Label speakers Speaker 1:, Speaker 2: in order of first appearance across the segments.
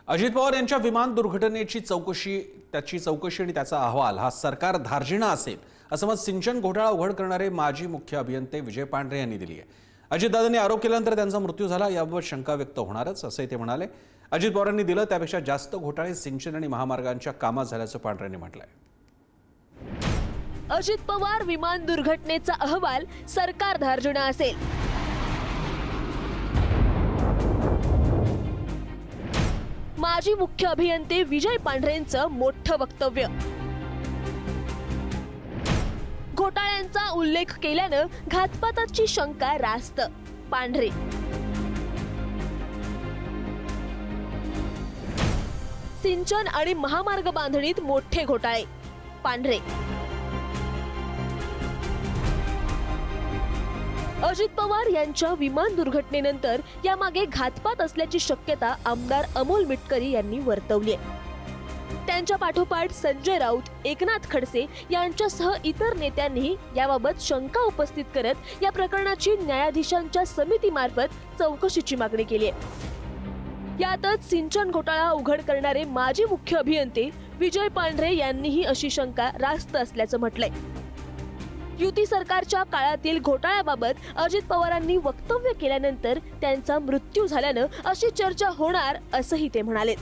Speaker 1: अजित पवार यांच्या विमान दुर्घटनेची चौकशी आणि त्याचा अहवाल हा सरकार धार्जिणा असेल असं मत सिंचन घोटाळा उघड करणारे माजी मुख्य अभियंते विजय पांढरे यांनी दिली आहे। अजितदादांनी आरोप केल्यानंतर त्यांचा मृत्यू झाला याबाबत शंका व्यक्त होणारच असं ते म्हणाले। अजित पवारांनी दिलं त्यापेक्षा जास्त घोटाळे सिंचन आणि महामार्गांच्या कामात झाल्याचं पांढरेंनी म्हटलंय।
Speaker 2: अजित पवार विमान दुर्घटनेचा अहवाल सरकार धार्जिणा असेल। माजी मुख्य अभियंते विजय पांढरेंचं मोठं वक्तव्य। घोटाळ्यांचा उल्लेख केल्यानं घातपाताची शंका रास्त, पांढरे। सिंचन आणि महामार्ग बांधणीत मोठे घोटाळे, पांढरे। अजित पवार यांच्या विमान दुर्घटनेनंतर यामागे घातपात असल्याची शक्यता आमदार अमोल मिटकरी यांनी वर्तवली आहे। त्यांच्या पाठोपाठ संजय राऊत, एकनाथ खडसे यांच्यासह इतर नेत्यांनी याबाबत शंका उपस्थित करत या प्रकरणाची न्यायाधीशांच्या समितीमार्फत चौकशीची मागणी केली आहे। यातच सिंचन घोटाळा उघड करणारे माजी मुख्य अभियंते विजय पांढरे यांनीही अशी शंका रास्त असल्याचं म्हटलंय। युती सरकारच्या काळातील घोटाळ्याबाबत अजित पवारांनी वक्तव्य केल्यानंतर त्यांचा मृत्यू झाल्यानं अशी चर्चा होणार असंही ते म्हणाले।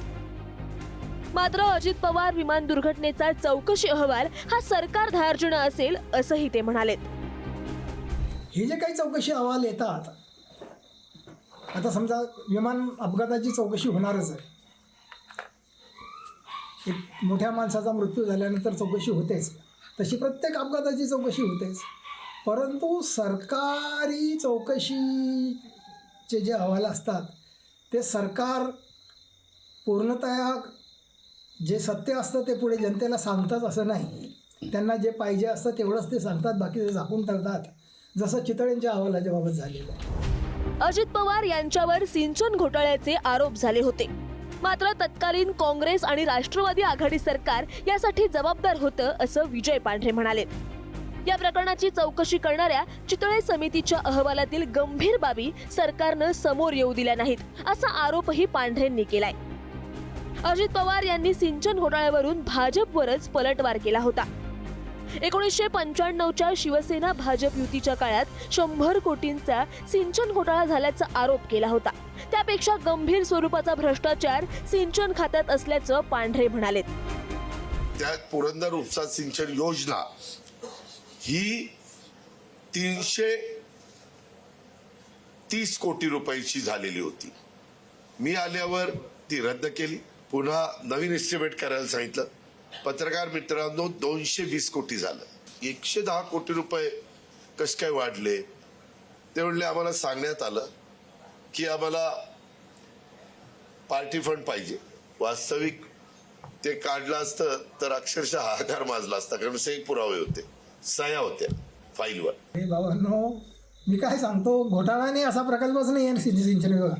Speaker 2: मात्र अजित पवार विमान दुर्घटनेचा चौकशी अहवाल हा सरकार धार्जिणा असेल असंही ते म्हणाले।
Speaker 3: हे जे काही चौकशी अहवाल येतात, आता समजा विमान अपघाताची चौकशी होणारच आहे। एक मोठ्या माणसाचा मृत्यू झाल्यानंतर चौकशी होतेच, तशी प्रत्येक अपघाताची चौकशी होतेच। परंतु सरकारी चौकशीचे जे अहवाल असतात ते सरकार पूर्णतः जे सत्य असतं ते पुढे जनतेला सांगतात असं नाही। त्यांना जे पाहिजे असतं तेवढंच ते सांगतात, बाकी ते झाकून ठेवतात, जसं चितळेंच्या अहवालाच्या बाबत झालेलं आहे।
Speaker 2: अजित पवार यांच्यावर सिंचन घोटाळ्याचे आरोप झाले होते, मात्र तत्कालीन काँग्रेस आणि राष्ट्रवादी आघाडी सरकार यासाठी जबाबदार होतं असं विजय पांढरे म्हणाले। या प्रकरणाची चौकशी करणाऱ्या चितळे समितीच्या अहवालातील गंभीर बाबी सरकारनं समोर येऊ दिल्या नाहीत असा आरोपही पांढरेंनी केलाय। अजित पवार यांनी सिंचन घोटाळ्यावरून भाजपवरच पलटवार केला होता। 1995च्या शिवसेना भाजप युतीच्या काळात 100 कोटींचा सिंचन घोटाळा झाल्याचा आरोप केला होता। त्यापेक्षा गंभीर स्वरूपाचा भ्रष्टाचार सिंचन खात्यात असल्याचं पांढरे म्हणाले।
Speaker 4: त्यात पुरंदर उपसा सिंचन योजना ही 330 कोटी रुपयाची झालेली होती। मी आल्यावर ती रद्द केली, पुन्हा नवीन एस्टिमेट करायला सांगितलं। पत्रकार मित्रांनो, 220 कोटी झालं। 110 कोटी रुपये कसे काय वाढले ते म्हणले आम्हाला सांगण्यात आलं की आम्हाला पार्टी फंड पाहिजे। वास्तविक ते काढलं असतं तर अक्षरशः हाहाकार माजला असता, कारण सही पुरावे होते, सह्या होत्या फाईलवर।
Speaker 3: हे बाबांनो, मी काय सांगतो, घोटाळाने असा प्रकल्पच नाही आहे सिंचन विभागात।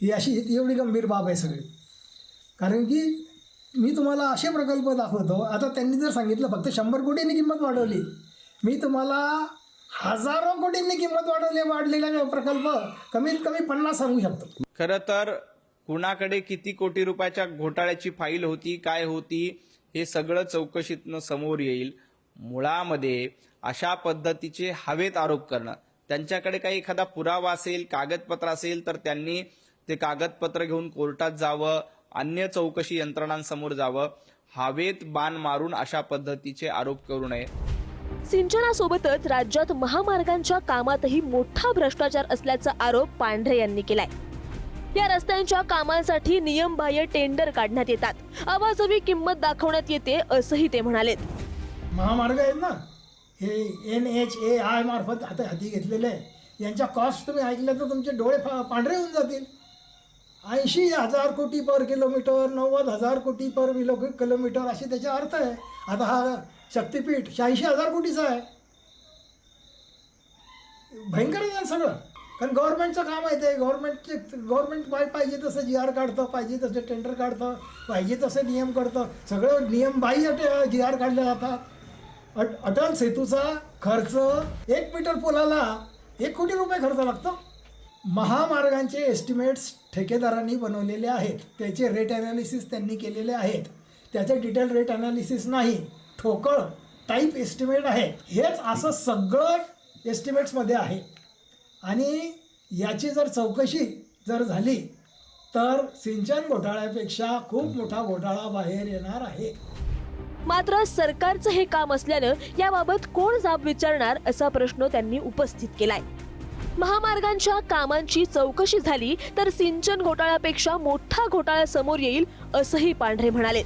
Speaker 3: ही अशी एवढी गंभीर बाब आहे सगळी। कारण की मी तुम्हाला असे प्रकल्प दाखवतो, आता त्यांनी जर सांगितलं फक्त 100 कोटींनी किंमत वाढवली, मी तुम्हाला हजारो कोटींनी किंमत वाढलेला प्रकल्प कमीत कमी 50 सांगू शकतो।
Speaker 5: खरं तर कुणाकडे किती कोटी रुपयाच्या घोटाळ्याची फाईल होती, काय होती, हे सगळं चौकशीतनं समोर येईल। मुळामध्ये अशा पद्धतीचे हवेत आरोप करणं, त्यांच्याकडे काही एखादा पुरावा असेल, कागदपत्र असेल तर त्यांनी ते कागदपत्र घेऊन कोर्टात जावं, अन्य चौकशी यंत्रणांसमोर जावं। हवेत बाण मारून अशा पद्धतीचे आरोप करू नये।
Speaker 2: सिंचनासोबतच राज्यात महामार्गांच्या कामातही मोठा भ्रष्टाचार असल्याचा आरोप पांढरे यांनी केलाय। या रस्त्यांच्या कामांसाठी नियमबाह्य टेंडर काढण्यात येतात, अवाजवी किंमत दाखवण्यात येते असंही ते म्हणाले।
Speaker 3: महामार्ग आहेत ना, हे NHAI मार्फत आता हाती घेतलेले आहे, यांच्या कॉस्ट तुम्ही ऐकलं तर तुमचे डोळे पांढरे होऊन जातील। 80,000 कोटी पर किलोमीटर, 90,000 कोटी पर किलोमीटर असे त्याचा अर्थ आहे। आता हा शक्तीपीठ 86,000 कोटीचा आहे। भयंकर आहे सगळं, कारण गव्हर्नमेंटचं काम आहे ते। गव्हर्नमेंट पाहिजे तसं GR काढतं, पाहिजे तसं टेंडर काढतं, पाहिजे तसं नियम करतं, सगळं नियमबाह्य GR काढले जातात। अटल सेतूचा खर्च 1 मीटर पुलाला 1 कोटी रुपये खर्च लागतो। महामार्गांचे एस्टिमेट्स ठेकेदारांनी बनवलेले आहेत, त्याचे रेट ॲनालिसिस त्यांनी केलेले आहेत. त्याचे डिटेल रेट ॲनालिसिस नाही, ठोकळ टाईप एस्टिमेट आहे. हेच असं सगळं एस्टिमेट्समध्ये आहे. आणि याची जर चौकशी जर झाली तर सिंचन घोटाळ्यापेक्षा खूप मोठा घोटाळा बाहेर येणार आहे.
Speaker 2: मात्र सरकारचं हे काम असल्यानं याबाबत कोण जाब विचारणार असा प्रश्न त्यांनी उपस्थित केलाय. महामार्गांच्या कामांची चौकशी झाली तर सिंचन घोटाळ्यापेक्षा मोठा घोटाळा समोर येईल असंही पांढरे म्हणाले.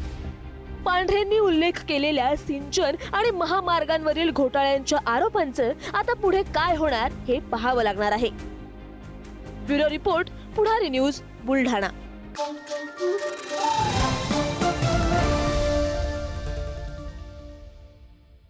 Speaker 2: पांढरेंनी उल्लेख केलेल्या सिंचन आणि महामार्गांवरील घोटाळ्यांच्या आरोपांचं आता पुढे काय होणार हे पाहावं लागणार आहे. ब्युरो रिपोर्ट, पुढारी न्यूज, बुलढाणा.